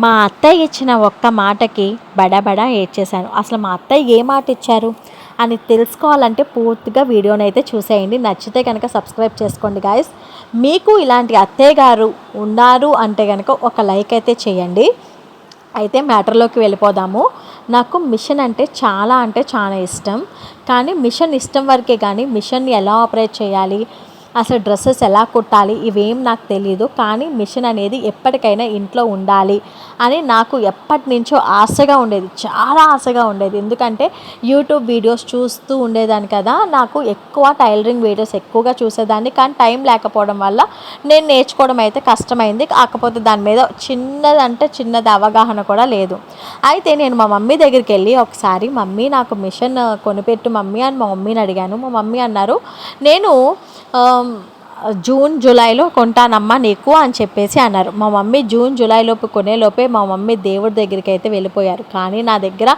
మా అత్తయ్య ఇచ్చిన ఒక్క మాటకి బడబడా ఏడ్చేశాను. అసలు మా అత్తయ్య ఏ మాట ఇచ్చారు అని తెలుసుకోవాలంటే పూర్తిగా వీడియోని అయితే చూసేయండి. నచ్చితే కనుక సబ్స్క్రైబ్ చేసుకోండి గాయస్. మీకు ఇలాంటి అత్తయ్య గారు ఉన్నారు అంటే కనుక ఒక లైక్ అయితే చేయండి. అయితే మ్యాటర్లోకి వెళ్ళిపోదాము. నాకు మిషన్ అంటే చాలా ఇష్టం. కానీ మిషన్ ఇష్టం వరకే కానీ మిషన్ని ఎలా ఆపరేట్ చేయాలి, అసలు డ్రెస్సెస్ ఎలా కుట్టాలి ఇవేం నాకు తెలియదు. కానీ మిషన్ అనేది ఎప్పటికైనా ఇంట్లో ఉండాలి అని నాకు ఎప్పటి నుంచో ఆశగా ఉండేది, చాలా ఆశగా ఉండేది. ఎందుకంటే యూట్యూబ్ వీడియోస్ చూస్తూ ఉండేదాన్ని కదా, నాకు ఎక్కువ టైలరింగ్ వీడియోస్ ఎక్కువగా చూసేదాన్ని. కానీ టైం లేకపోవడం వల్ల నేను నేర్చుకోవడం అయితే కష్టమైంది. కాకపోతే దాని మీద చిన్నది అవగాహన కూడా లేదు. అయితే నేను మా మమ్మీ దగ్గరికి వెళ్ళి ఒకసారి, మమ్మీ నాకు మిషన్ కొనిపెట్టు మమ్మీ అని మా మమ్మీని అడిగాను. మా మమ్మీ అన్నారు, నేను జూన్ జూలైలో కొంటానమ్మా నీకు అని చెప్పేసి అన్నారు. మా మమ్మీ జూన్ జూలైలోపు కొనేలోపే మా మమ్మీ దేవుడి దగ్గరికి అయితే వెళ్ళిపోయారు. కానీ నా దగ్గర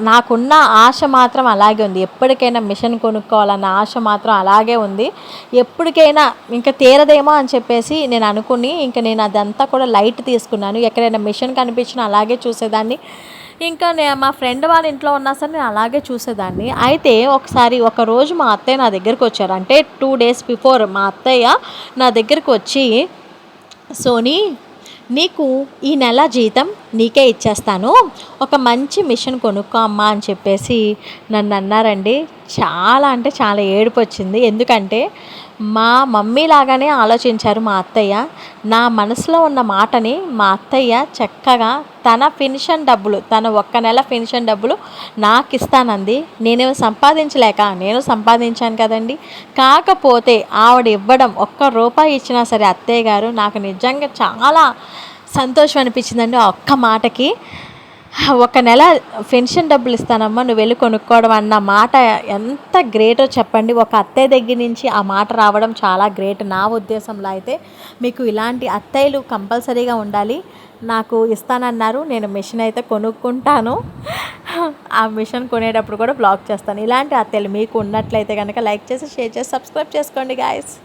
నాకున్న ఆశ మాత్రం అలాగే ఉంది. ఎప్పటికైనా మిషన్ కొనుక్కోవాలన్న ఆశ మాత్రం అలాగే ఉంది. ఎప్పటికైనా ఇంకా తీరదేమో అని చెప్పేసి నేను అనుకుని ఇంకా నేను అదంతా కూడా లైట్ తీసుకున్నాను. ఎక్కడైనా మిషన్ కనిపించినా అలాగే చూసేదాన్ని. ఇంకా మా ఫ్రెండ్ వాళ్ళ ఇంట్లో ఉన్నా సరే నేను అలాగే చూసేదాన్ని. అయితే ఒకరోజు మా అత్తయ్య నా దగ్గరికి వచ్చారు. అంటే 2 days బిఫోర్ మా అత్తయ్య నా దగ్గరికి వచ్చి, సోనీ నీకు ఈ నెల జీతం నీకే ఇచ్చేస్తాను, ఒక మంచి మిషన్ కొనుక్కో అమ్మా అని చెప్పేసి నన్ను అన్నారండి. చాలా ఏడుపు వచ్చింది. ఎందుకంటే మా మమ్మీ లాగానే ఆలోచించారు మా అత్తయ్య. నా మనసులో ఉన్న మాటని మా అత్తయ్య చక్కగా తన ఒక్క నెల పెన్షన్ డబ్బులు నాకు ఇస్తానంది. నేనేమో సంపాదించలేక నేను సంపాదించాను కదండి. కాకపోతే ఆవిడ ఇవ్వడం ఒక్క రూపాయి ఇచ్చినా సరే అత్తయ్య గారు నాకు నిజంగా చాలా సంతోషం అనిపించిందండి ఆ ఒక్క మాటకి. ఒక నెల పెన్షన్ డబ్బులు ఇస్తానమ్మా నువ్వు వెళ్ళి కొనుక్కోవడం అన్న మాట ఎంత గ్రేటో చెప్పండి. ఒక అత్తయ్య దగ్గర నుంచి ఆ మాట రావడం చాలా గ్రేట్. నా ఉద్దేశంలో అయితే మీకు ఇలాంటి అత్తయ్యలు కంపల్సరీగా ఉండాలి. నాకు ఇస్తానన్నారు, నేను మిషన్ అయితే కొనుక్కుంటాను. ఆ మిషన్ కొనేటప్పుడు కూడా బ్లాగ్ చేస్తాను. ఇలాంటి అత్తయ్యలు మీకు ఉన్నట్లయితే కనుక లైక్ చేసి, షేర్ చేసి, సబ్స్క్రైబ్ చేసుకోండి గాయస్.